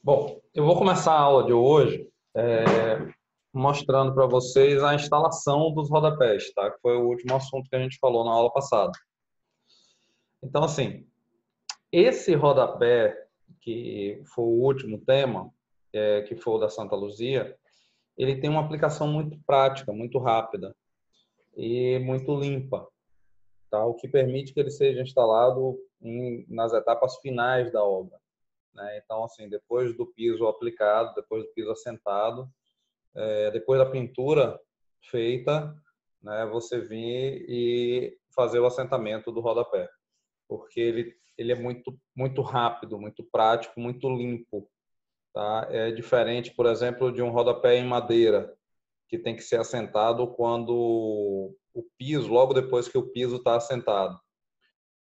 Bom, eu vou começar a aula de hoje mostrando para vocês a instalação dos rodapés, tá? Que foi o último assunto que a gente falou na aula passada. Então, assim, esse rodapé, que foi o último tema, que foi o da Santa Luzia, ele tem uma aplicação muito prática, muito rápida e muito limpa, tá? O que permite que ele seja instalado nas etapas finais da obra, né? Então, assim, depois do piso aplicado, depois do piso assentado, depois da pintura feita, né, você vir e fazer o assentamento do rodapé, porque ele é muito rápido, muito prático, muito limpo, tá? É diferente, por exemplo, de um rodapé em madeira, que tem que ser assentado quando o piso, logo depois que o piso está assentado,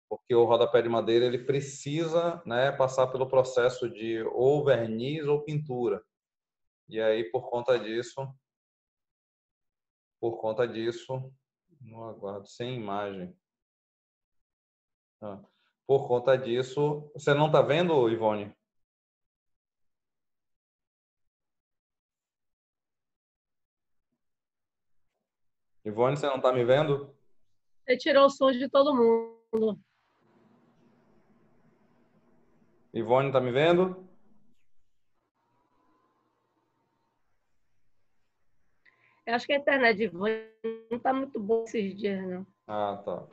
porque o rodapé de madeira ele precisa, né, passar pelo processo de ou verniz ou pintura. E aí, por conta disso, no aguardo sem imagem. Ah, por conta disso, você não está vendo, Ivone? Ivone, você não está me vendo? Você tirou o som de todo mundo. Ivone, está me vendo? Eu acho que a internet de Ivan não está muito boa esses dias, não. Ah, tá.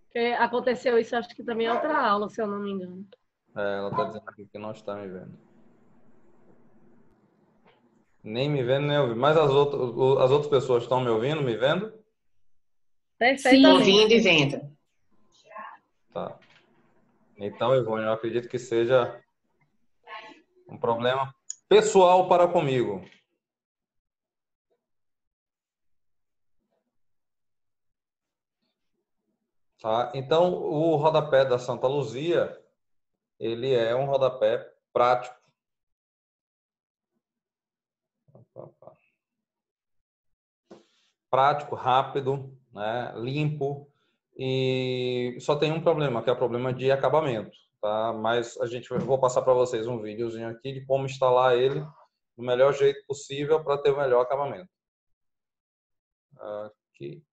Porque aconteceu isso, acho que também é outra aula, se eu não me engano. Ela está dizendo aqui que não está me vendo. Nem me vendo, nem ouvindo. Mas as outras pessoas estão me ouvindo, me vendo? Sim, Perfeitamente. ouvindo e vendo. Tá. Então, Ivone, eu acredito que seja um problema pessoal para comigo. Tá? Então, o rodapé da Santa Luzia, ele é um rodapé prático. Prático, rápido, né? Limpo, e só tem um problema, que é o problema de acabamento, tá? Mas vou passar para vocês um videozinho aqui de como instalar ele do melhor jeito possível para ter o melhor acabamento. Aqui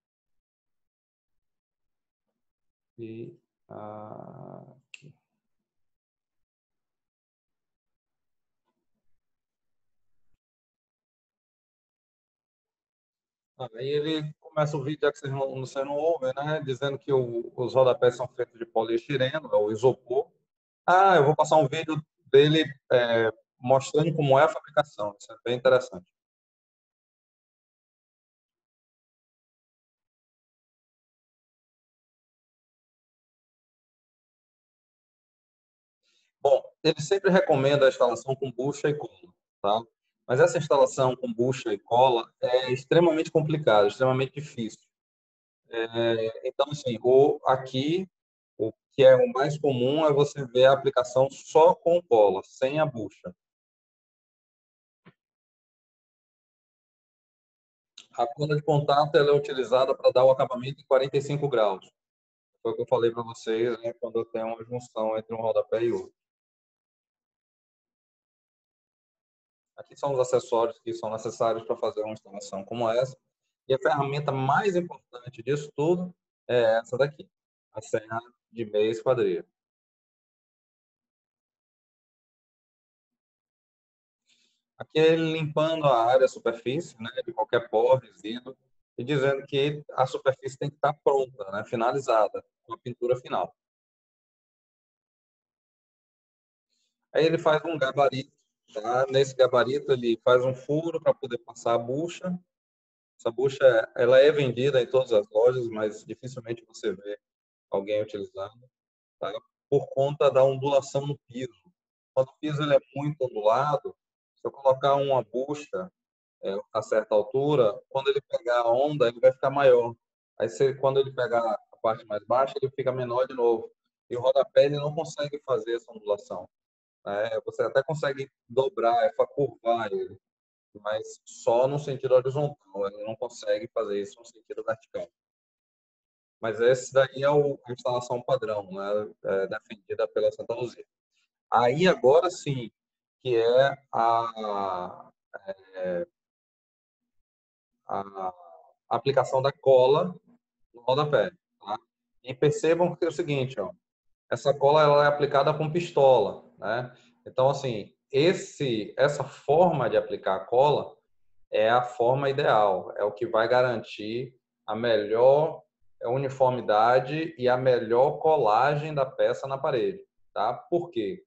e aqui. Aí ele começa o vídeo, já que você não ouve, né? Dizendo que os rodapés são feitos de poliestireno, é o isopor. Eu vou passar um vídeo dele mostrando como é a fabricação. Isso é bem interessante. Bom, ele sempre recomenda a instalação com bucha e cola, tá? Mas essa instalação com bucha e cola é extremamente complicada, extremamente difícil. Então, assim, aqui, o que é o mais comum é você ver a aplicação só com cola, sem a bucha. A cola de contato ela é utilizada para dar o acabamento em 45 graus. Foi o que eu falei para vocês, né, quando eu tenho uma junção entre um rodapé e outro. Aqui são os acessórios que são necessários para fazer uma instalação como essa. E a ferramenta mais importante disso tudo é essa daqui, a serra de meia esquadria. Aqui é ele limpando a área, a superfície, né, de qualquer pó, resíduo, e dizendo que a superfície tem que estar pronta, né, finalizada, com a pintura final. Aí ele faz um gabarito, tá? Nesse gabarito ele faz um furo para poder passar a bucha. Essa bucha, ela é vendida em todas as lojas, mas dificilmente você vê alguém utilizando, tá? Por conta da ondulação no piso. Quando o piso ele é muito ondulado, se eu colocar uma bucha a certa altura, quando ele pegar a onda, ele vai ficar maior. Aí, quando ele pegar a parte mais baixa, ele fica menor de novo. E o rodapé ele não consegue fazer essa ondulação, né? Você até consegue dobrar, curvar ele, mas só no sentido horizontal. Ele não consegue fazer isso no sentido vertical. Mas esse daí é a instalação padrão, né? Defendida pela Santa Luzia. Aí agora sim, que é a aplicação da cola no rodapé. Tá? E percebam que é o seguinte, ó, essa cola ela é aplicada com pistola, né? Então, assim, essa forma de aplicar a cola é a forma ideal, é o que vai garantir a melhor uniformidade e a melhor colagem da peça na parede, tá? Por quê?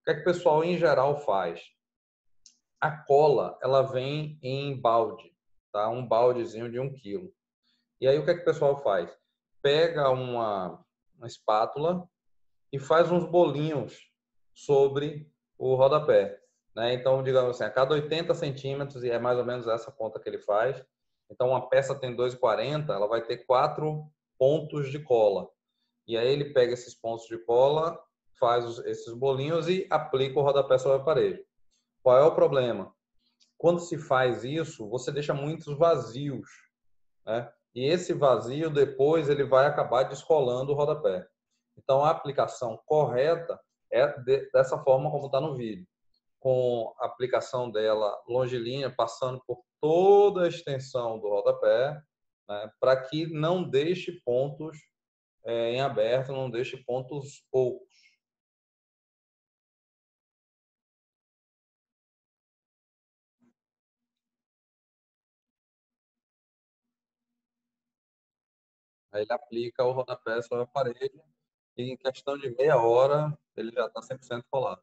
O que é que o pessoal em geral faz? A cola, ela vem em balde, tá? Um baldezinho de 1 quilo. E aí o que é que o pessoal faz? Pega uma espátula e faz uns bolinhos sobre o rodapé, né? Então, digamos assim, a cada 80 centímetros, e é mais ou menos essa conta que ele faz. Então, uma peça tem 2,40, ela vai ter 4 pontos de cola. E aí ele pega esses pontos de cola, faz esses bolinhos e aplica o rodapé sobre a parede. Qual é o problema? Quando se faz isso, você deixa muitos vazios, né? E esse vazio depois ele vai acabar descolando o rodapé. Então a aplicação correta é dessa forma como está no vídeo, com a aplicação dela longilínea passando por toda a extensão do rodapé, né? Para que não deixe pontos em aberto, não deixe pontos ocos. Aí ele aplica o rodapé sobre a parede e em questão de meia hora ele já está 100% colado.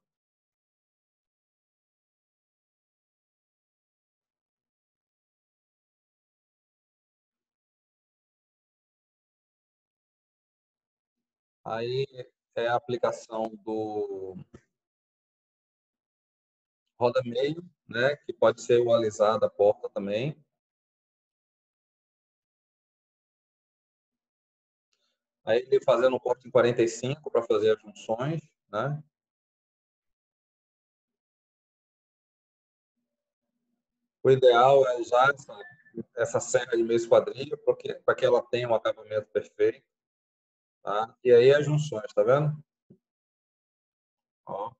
Aí é a aplicação do roda-meio, né, que pode ser o alisar da porta também. Aí ele fazendo um corte em 45 para fazer as junções, né? O ideal é usar essa serra de meio esquadrilha para que ela tenha um acabamento perfeito, tá? E aí as junções, tá vendo? Ó,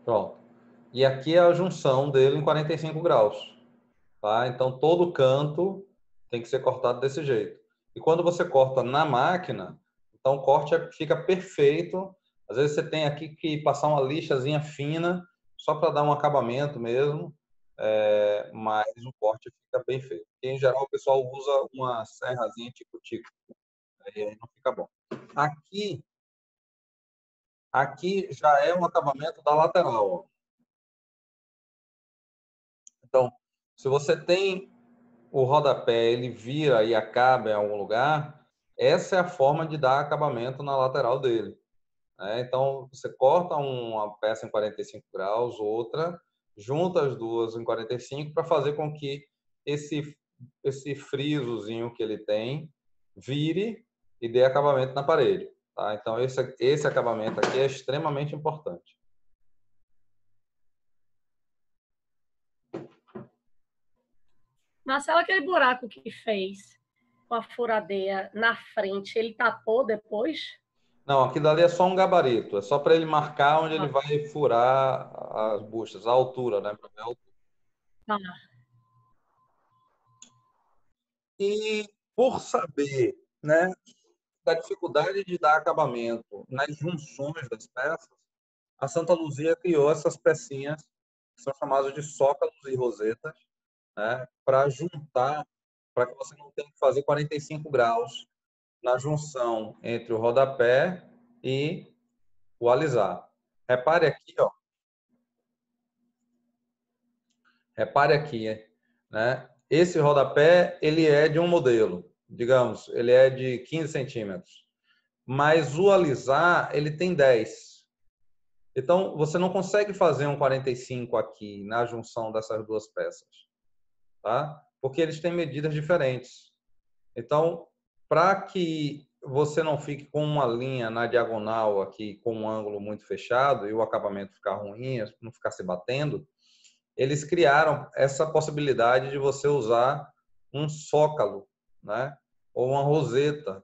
pronto. E aqui é a junção dele em 45 graus, tá? Então todo canto tem que ser cortado desse jeito. E quando você corta na máquina, então o corte fica perfeito. Às vezes você tem aqui que passar uma lixazinha fina só para dar um acabamento mesmo, mas o corte fica bem feito. E, em geral o pessoal usa uma serrazinha tico-tico, aí não fica bom. Aqui, aqui já é um acabamento da lateral, ó. Então, se você tem o rodapé ele vira e acaba em algum lugar, essa é a forma de dar acabamento na lateral dele, né? Então, você corta uma peça em 45 graus, outra, junta as duas em 45 para fazer com que esse frisozinho que ele tem vire e dê acabamento na parede, tá? Então, esse acabamento aqui é extremamente importante. Marcelo, aquele buraco que fez com a furadeira na frente, ele tapou depois? Não, aqui dali é só um gabarito, é só para ele marcar onde ele vai furar as buchas, a altura, né? Pra ver a altura. Ah, E por saber, né, da dificuldade de dar acabamento nas junções das peças, a Santa Luzia criou essas pecinhas que são chamadas de sócalos e rosetas, né, para juntar, para que você não tenha que fazer 45 graus na junção entre o rodapé e o alisar. Repare aqui, ó. Repare aqui, né? Esse rodapé, ele é de um modelo, digamos, ele é de 15 centímetros. Mas o alisar, ele tem 10. Então, você não consegue fazer um 45 aqui na junção dessas duas peças, tá? Porque eles têm medidas diferentes. Então, para que você não fique com uma linha na diagonal aqui com um ângulo muito fechado e o acabamento ficar ruim, não ficar se batendo, eles criaram essa possibilidade de você usar um zócalo, né? Ou uma roseta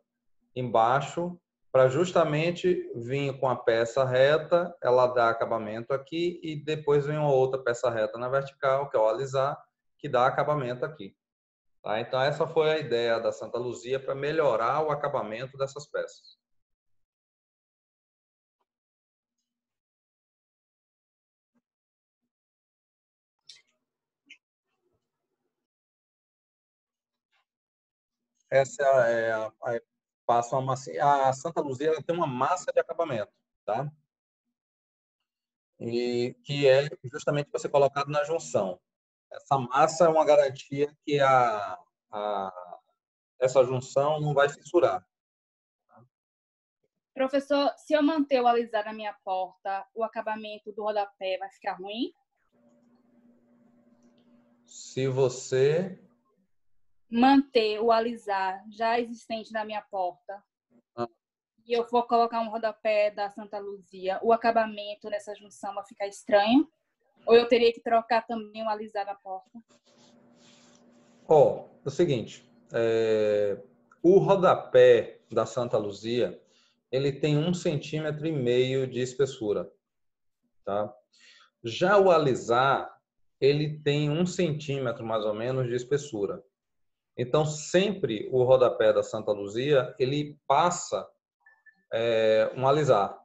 embaixo, para justamente vir com a peça reta, ela dá acabamento aqui, e depois vem uma outra peça reta na vertical, que é o alisar, que dá acabamento aqui. Tá? Então, essa foi a ideia da Santa Luzia para melhorar o acabamento dessas peças. Essa passa uma massinha. A Santa Luzia ela tem uma massa de acabamento, tá? E que é justamente para ser colocado na junção. Essa massa é uma garantia que essa junção não vai fissurar. Professor, se eu manter o alisar na minha porta, o acabamento do rodapé vai ficar ruim? Se você Manter o alisar já existente na minha porta e eu for colocar um rodapé da Santa Luzia, o acabamento nessa junção vai ficar estranho? Ou eu teria que trocar também o alisar na porta? é o seguinte, o rodapé da Santa Luzia, ele tem 1,5 cm de espessura, tá? Já o alisar, ele tem 1 cm mais ou menos de espessura. Então, sempre o rodapé da Santa Luzia, ele passa um alisar,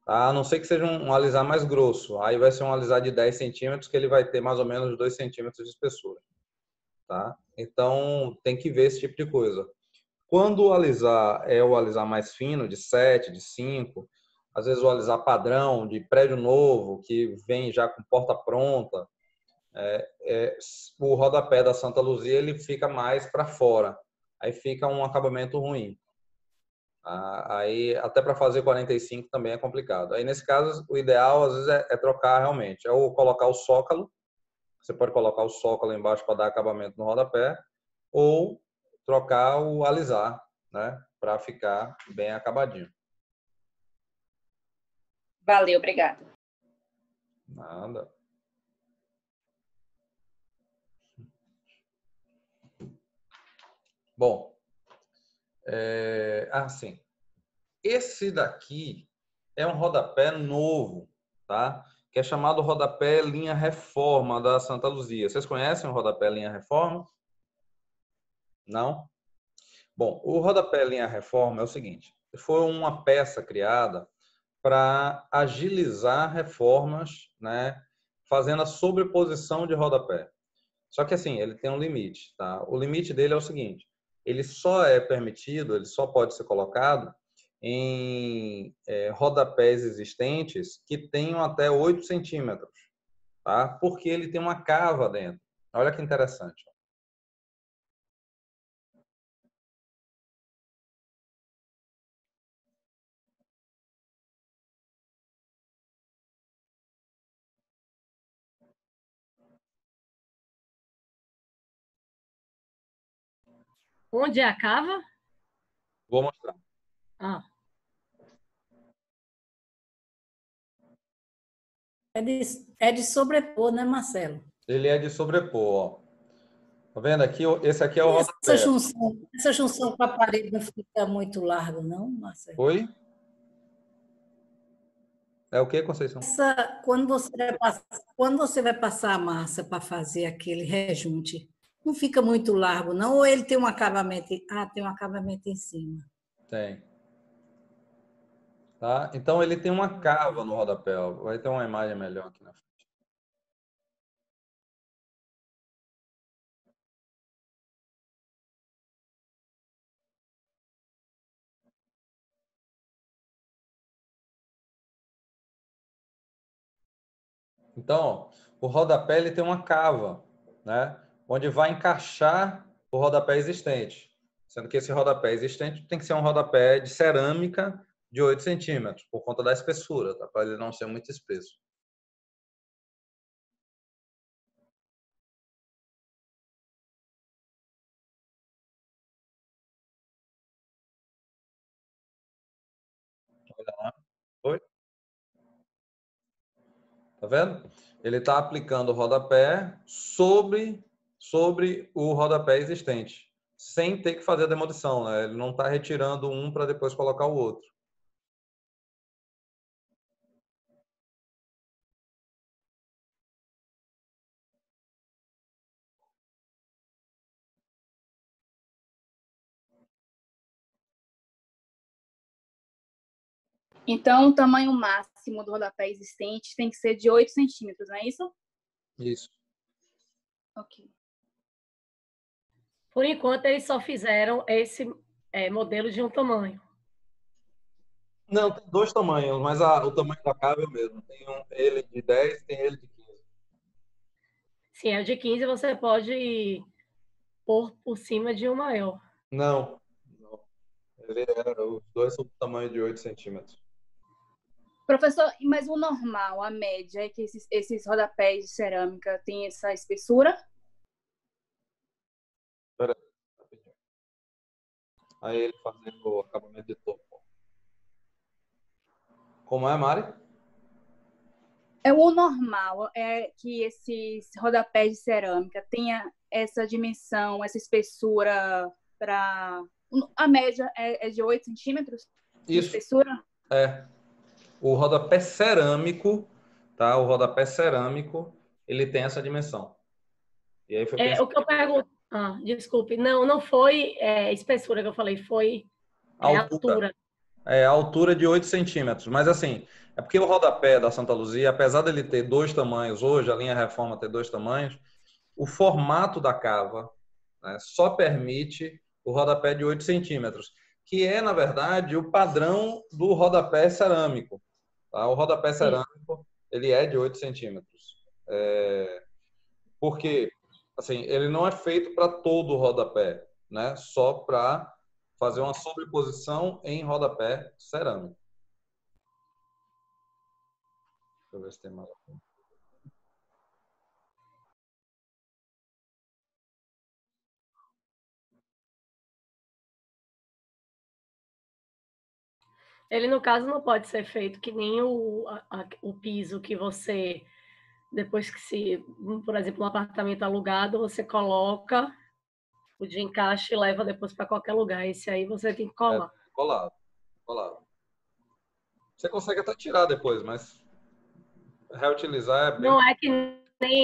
tá? A não ser que seja um alisar mais grosso. Aí vai ser um alisar de 10 centímetros, que ele vai ter mais ou menos 2 centímetros de espessura. Tá? Então, tem que ver esse tipo de coisa. Quando o alisar é o alisar mais fino, de 7, de 5, às vezes o alisar padrão, de prédio novo, que vem já com porta pronta, o rodapé da Santa Luzia ele fica mais para fora. Aí fica um acabamento ruim. Aí, até para fazer 45 também é complicado. Aí, nesse caso, o ideal, às vezes, é trocar realmente. É ou colocar o zócalo, você pode colocar o zócalo embaixo para dar acabamento no rodapé, ou trocar o alisar, né, para ficar bem acabadinho. Valeu, obrigada. Nada. Bom, sim. Esse daqui é um rodapé novo, tá? Que é chamado rodapé linha reforma da Santa Luzia. Vocês conhecem o rodapé linha reforma? Não? Bom, o rodapé linha reforma é o seguinte: foi uma peça criada para agilizar reformas, né, fazendo a sobreposição de rodapé. Só que assim, ele tem um limite, tá? O limite dele é o seguinte: ele só é permitido, ele só pode ser colocado em rodapés existentes que tenham até 8 centímetros, tá? Porque ele tem uma cava dentro. Olha que interessante. Onde é a cava? Vou mostrar. Ah, É de sobrepor, né, Marcelo? Ele é de sobrepor, ó. Tá vendo aqui? Esse aqui é o E essa rodapé. junção, essa junção com a parede não fica muito larga, não, Marcelo? Oi? É o que, Conceição? Quando você vai passar a massa para fazer aquele rejunte, não fica muito largo, não? Ou ele tem um acabamento? Tem um acabamento em cima. Tem. Tá? Então ele tem uma cava no rodapé. Ó. Vai ter uma imagem melhor aqui na frente. Então, ó, o rodapé ele tem uma cava, né? Onde vai encaixar o rodapé existente. Sendo que esse rodapé existente tem que ser um rodapé de cerâmica de 8 centímetros, por conta da espessura, tá? Para ele não ser muito espesso. Olha lá. Oi? Tá vendo? Ele está aplicando o rodapé sobre o rodapé existente, sem ter que fazer a demolição, né? Ele não está retirando um para depois colocar o outro. Então, o tamanho máximo do rodapé existente tem que ser de 8 centímetros, não é isso? Isso. Ok. Por enquanto, eles só fizeram esse modelo de um tamanho. Não, tem dois tamanhos, mas o tamanho da cava é o mesmo. Tem ele de 10, tem ele de 15. Sim, é o de 15 você pode pôr por cima de um maior. Não. Os dois são do tamanho de 8 centímetros. Professor, mas o normal, a média, é que esses rodapés de cerâmica têm essa espessura? Espera aí, rapidinho. Aí ele fazendo o acabamento de topo. Como é, Mari? O normal é que esses rodapés de cerâmica tenha essa dimensão, essa espessura para... A média é de 8 centímetros de Isso. espessura? É. O rodapé cerâmico, tá? O rodapé cerâmico, ele tem essa dimensão. E aí foi O que eu pergunto... desculpe. Não foi espessura que eu falei, foi altura. A altura de 8 centímetros. Mas assim, é porque o rodapé da Santa Luzia, apesar dele ter dois tamanhos hoje, a linha Reforma ter dois tamanhos, o formato da cava, né, só permite o rodapé de 8 centímetros, que é, na verdade, o padrão do rodapé cerâmico. Tá? O rodapé cerâmico, ele é de 8 centímetros. Porque assim, ele não é feito para todo o rodapé, né? Só para fazer uma sobreposição em rodapé cerâmico. Deixa eu ver se tem mais. Ele, no caso, não pode ser feito que nem o piso que você, depois que por exemplo, um apartamento alugado, você coloca o de encaixe e leva depois para qualquer lugar. Esse aí você tem que colar. Colado, colado. Você consegue até tirar depois, mas reutilizar é bem...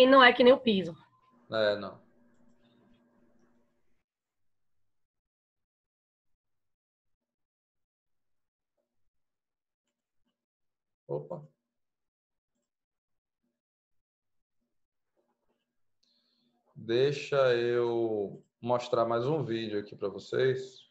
Não é que nem o piso. Não. Opa. Deixa eu mostrar mais um vídeo aqui para vocês.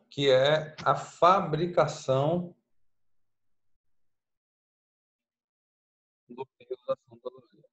Que é a fabricação do piso da Santa Luzia.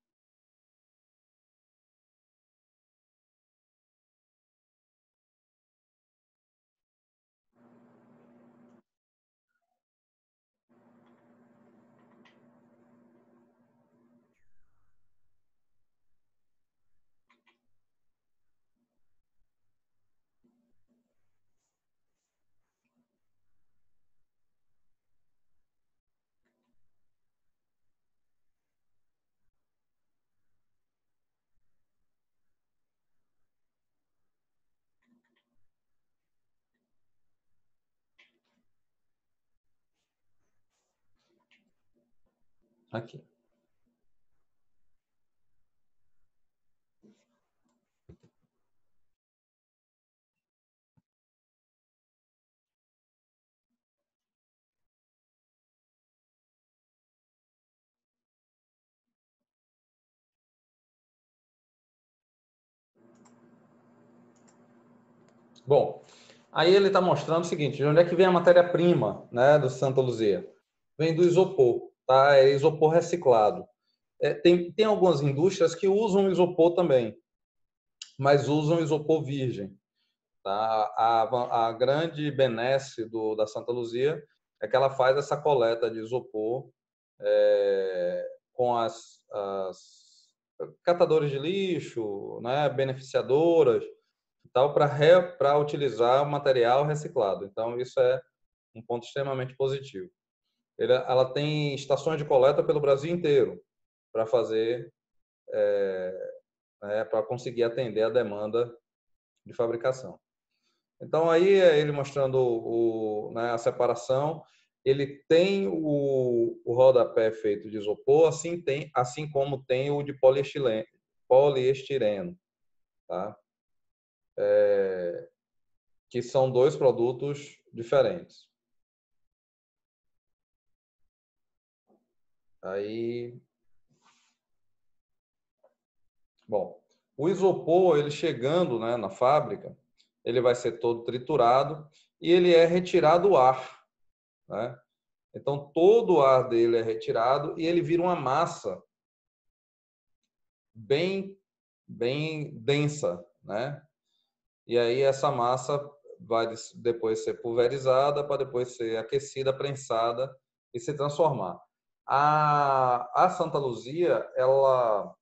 Aqui. Bom, aí ele está mostrando o seguinte, de onde é que vem a matéria-prima, né, do Santa Luzia? Vem do isopor, tá? É isopor reciclado. Tem algumas indústrias que usam isopor também, mas usam isopor virgem. Tá? A grande benesse da Santa Luzia é que ela faz essa coleta de isopor com as catadores de lixo, né, beneficiadoras, tal, para utilizar o material reciclado. Então, isso é um ponto extremamente positivo. Ela tem estações de coleta pelo Brasil inteiro para fazer, para conseguir atender a demanda de fabricação. Então, aí ele mostrando a separação, ele tem o rodapé feito de isopor, assim como tem o de poliestireno, tá? Que são dois produtos diferentes. Aí, bom, o isopor, ele chegando, né, na fábrica, ele vai ser todo triturado e ele é retirado o ar, né? Então, todo o ar dele é retirado e ele vira uma massa bem densa, né? E aí essa massa vai depois ser pulverizada para depois ser aquecida, prensada e se transformar. A Santa Luzia, ela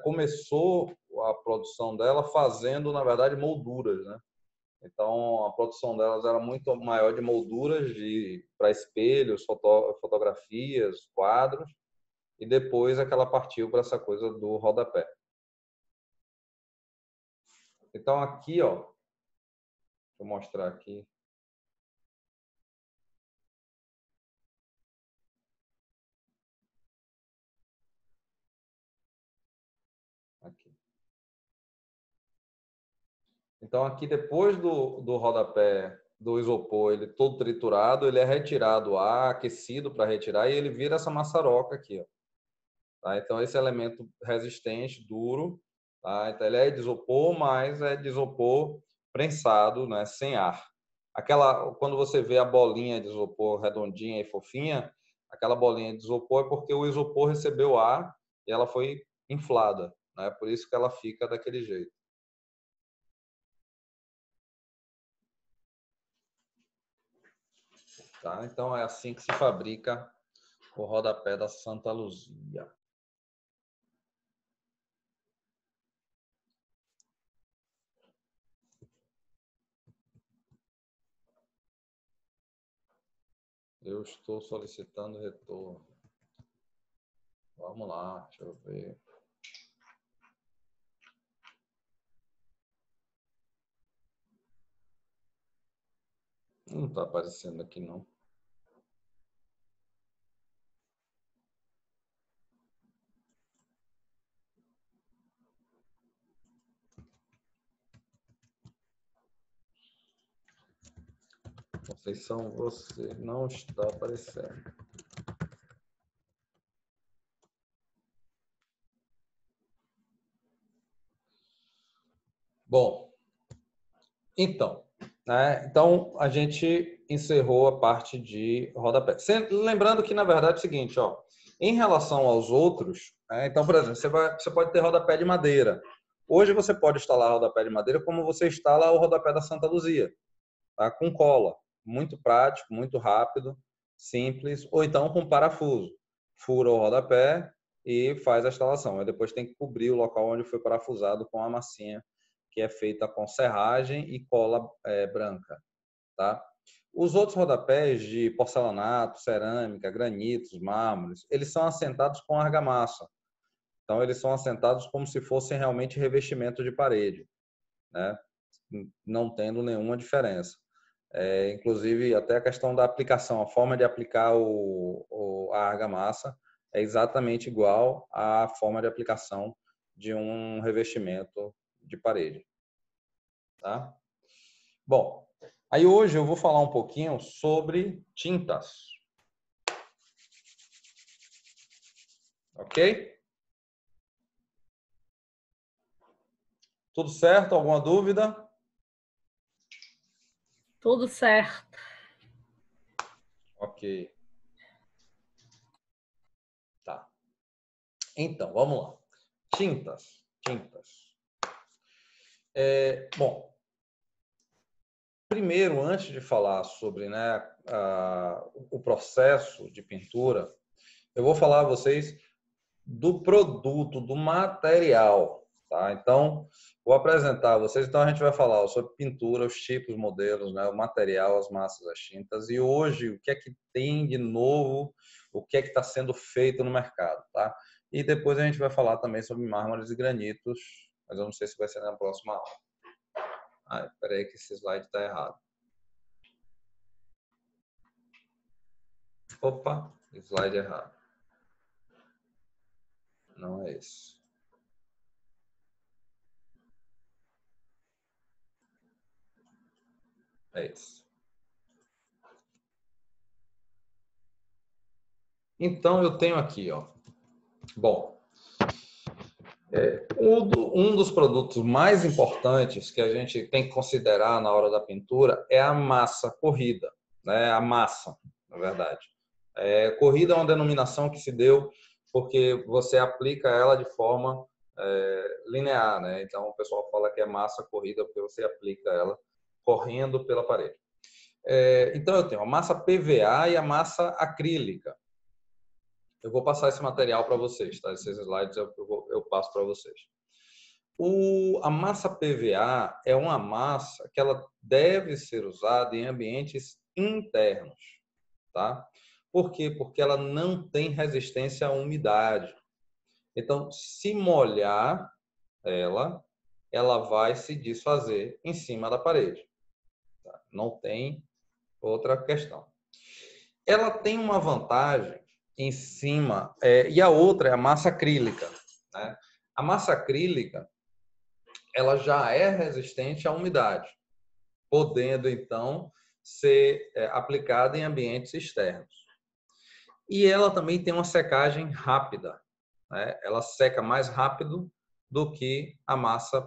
começou a produção dela fazendo, na verdade, molduras, né? Então, a produção delas era muito maior de molduras para espelhos, fotografias, quadros, e depois é que ela partiu para essa coisa do rodapé. Então, aqui, ó, deixa eu mostrar aqui. Aqui. Então, aqui, depois do rodapé do isopor, ele todo triturado, ele é retirado o ar, aquecido para retirar, e ele vira essa maçaroca aqui, ó. Tá? Então, esse elemento resistente, duro, tá? Então, ele é de isopor, mas é de isopor prensado, né? Sem ar. Quando você vê a bolinha de isopor redondinha e fofinha, aquela bolinha de isopor é porque o isopor recebeu ar e ela foi inflada, né? Por isso que ela fica daquele jeito. Tá? Então, é assim que se fabrica o rodapé da Santa Luzia. Eu estou solicitando retorno. Vamos lá, deixa eu ver. Não está aparecendo aqui, não. Conceição, você não está aparecendo. Bom, então, né? Então a gente encerrou a parte de rodapé. Lembrando que, na verdade, é o seguinte, ó, em relação aos outros, né? Então, por exemplo, você pode ter rodapé de madeira. Hoje você pode instalar rodapé de madeira como você instala o rodapé da Santa Luzia, tá? Com cola. Muito prático, muito rápido, simples, ou então com parafuso. Fura o rodapé e faz a instalação. Aí depois tem que cobrir o local onde foi parafusado com a massinha, que é feita com serragem e cola branca, tá? Os outros rodapés de porcelanato, cerâmica, granitos, mármores, eles são assentados com argamassa. Então, eles são assentados como se fossem realmente revestimento de parede, né? Não tendo nenhuma diferença. Inclusive, até a questão da aplicação, a forma de aplicar a argamassa é exatamente igual à forma de aplicação de um revestimento de parede. Tá? Bom, aí hoje eu vou falar um pouquinho sobre tintas. Ok? Tudo certo? Alguma dúvida? Tudo certo. Ok. Tá. Então, vamos lá. Tintas. Bom, primeiro, antes de falar sobre, o processo de pintura, eu vou falar a vocês do produto, do material, tá? Então, vou apresentar a vocês. Então, a gente vai falar sobre pintura, os tipos, modelos, né? O material, as massas, as tintas. E hoje, o que é que tem de novo, o que é que está sendo feito no mercado, tá? E depois a gente vai falar também sobre mármores e granitos, mas eu não sei se vai ser na próxima aula. Espera aí que esse slide está errado. Opa, slide errado. Não é esse. É esse. Então, eu tenho aqui, ó. Bom, um dos produtos mais importantes que a gente tem que considerar na hora da pintura é a massa corrida, né? A massa, na verdade. Corrida é uma denominação que se deu porque você aplica ela de forma linear, né? Então, o pessoal fala que é massa corrida porque você aplica ela correndo pela parede. Então, eu tenho a massa PVA e a massa acrílica. Eu vou passar esse material para vocês, tá? Esses slides eu passo para vocês. A massa PVA é uma massa que ela deve ser usada em ambientes internos, tá? Por quê? Porque ela não tem resistência à umidade. Então, se molhar ela vai se desfazer em cima da parede. Tá? Não tem outra questão. Ela tem uma vantagem em cima, e a outra é a massa acrílica, né? A massa acrílica, ela já é resistente à umidade, podendo, então, ser aplicada em ambientes externos. E ela também tem uma secagem rápida, né? Ela seca mais rápido do que a massa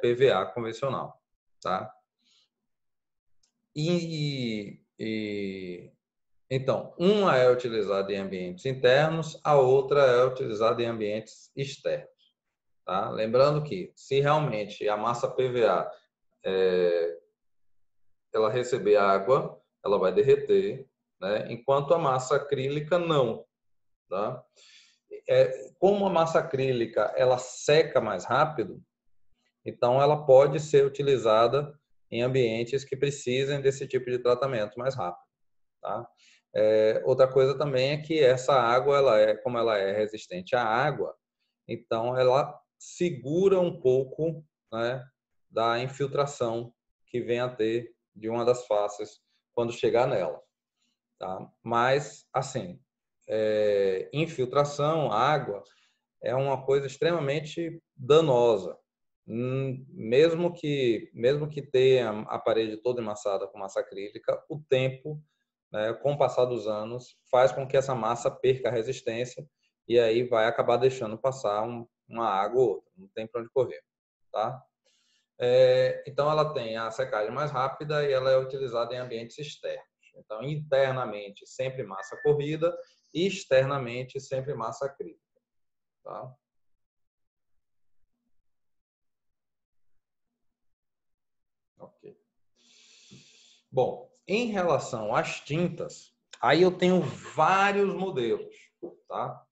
PVA convencional, tá? Então, uma é utilizada em ambientes internos, a outra é utilizada em ambientes externos. Tá? Lembrando que, se realmente a massa PVA ela receber água, ela vai derreter, né? Enquanto a massa acrílica não. Tá? Como a massa acrílica ela seca mais rápido, então ela pode ser utilizada em ambientes que precisem desse tipo de tratamento mais rápido. Tá? Outra coisa também é que essa água, como ela é resistente à água, então ela segura um pouco, né, da infiltração que vem a ter de uma das faces quando chegar nela. Tá? Mas, assim, infiltração, água, é uma coisa extremamente danosa. Mesmo que tenha a parede toda emassada com massa acrílica, o tempo, né, com o passar dos anos, faz com que essa massa perca a resistência e aí vai acabar deixando passar uma água ou outra, não tem para onde correr, tá? Então, ela tem a secagem mais rápida e ela é utilizada em ambientes externos. Então, internamente, sempre massa corrida e externamente, sempre massa acrílica, tá? Ok. Bom, em relação às tintas, aí eu tenho vários modelos, tá?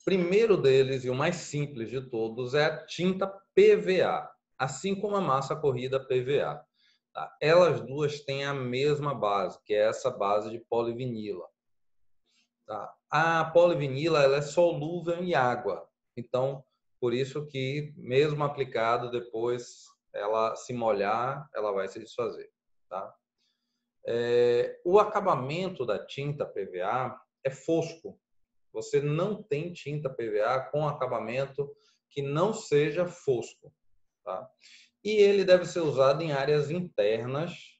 Primeiro deles, e o mais simples de todos, é a tinta PVA, assim como a massa corrida PVA. Tá? Elas duas têm a mesma base, que é essa base de polivinila. Tá? A polivinila ela é solúvel em água, então, por isso que, mesmo aplicado, depois ela se molhar, ela vai se desfazer. Tá? O acabamento da tinta PVA é fosco. Você não tem tinta PVA com acabamento que não seja fosco. Tá? E ele deve ser usado em áreas internas,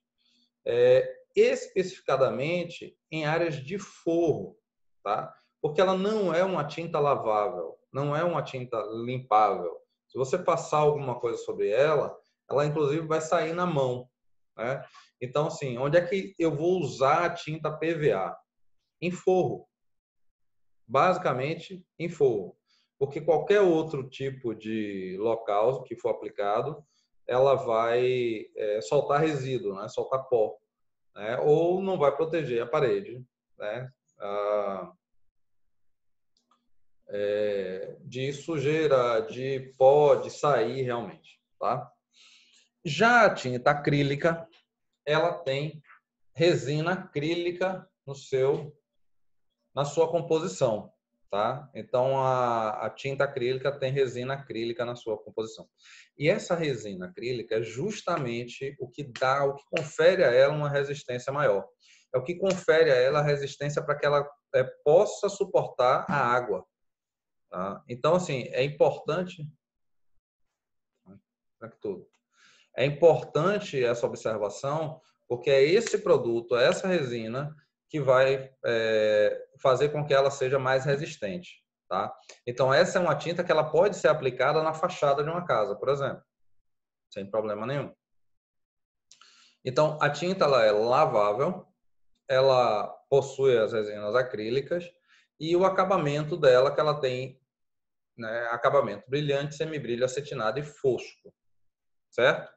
especificadamente em áreas de forro, tá? Porque ela não é uma tinta lavável, não é uma tinta limpável. Se você passar alguma coisa sobre ela, ela inclusive vai sair na mão, né? Então, assim, onde é que eu vou usar a tinta PVA? Em forro. Basicamente, em forro. Porque qualquer outro tipo de local que for aplicado, ela vai soltar resíduo, né? Soltar pó, né? Ou não vai proteger a parede, né? de sujeira, de pó, de sair realmente, tá? Já a tinta acrílica, ela tem resina acrílica na sua composição, tá? Então, a tinta acrílica tem resina acrílica na sua composição. E essa resina acrílica é justamente o que confere a ela uma resistência maior. É o que confere a ela a resistência para que ela possa suportar a água. Tá? Então, assim, é importante... É importante essa observação, porque é esse produto, essa resina, que vai fazer com que ela seja mais resistente. Tá? Então, essa é uma tinta que ela pode ser aplicada na fachada de uma casa, por exemplo, sem problema nenhum. Então, a tinta ela é lavável, ela possui as resinas acrílicas e o acabamento dela, que ela tem, né, acabamento brilhante, semibrilho, acetinado e fosco, certo?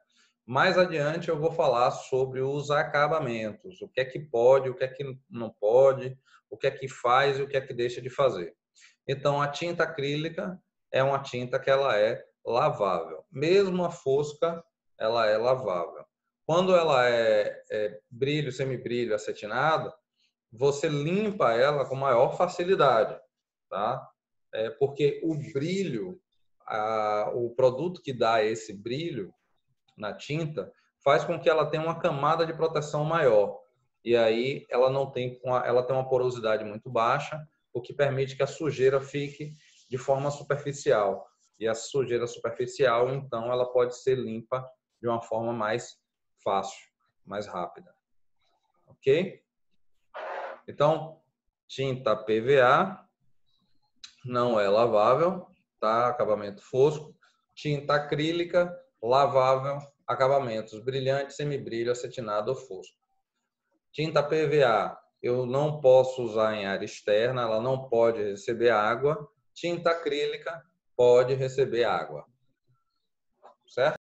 Mais adiante eu vou falar sobre os acabamentos, o que é que pode, o que é que não pode, o que é que faz e o que é que deixa de fazer. Então, a tinta acrílica é uma tinta que ela é lavável. Mesmo a fosca, ela é lavável. Quando ela é brilho, semibrilho, acetinado, você limpa ela com maior facilidade, tá? Porque o brilho, o produto que dá esse brilho na tinta, faz com que ela tenha uma camada de proteção maior. E aí ela tem uma porosidade muito baixa, o que permite que a sujeira fique de forma superficial. E a sujeira superficial, então, ela pode ser limpa de uma forma mais fácil, mais rápida. Ok? Então, tinta PVA não é lavável, tá? Acabamento fosco. Tinta acrílica, lavável, acabamentos brilhante, semibrilho, acetinado ou fosco. Tinta PVA, eu não posso usar em área externa, ela não pode receber água. Tinta acrílica pode receber água. Certo?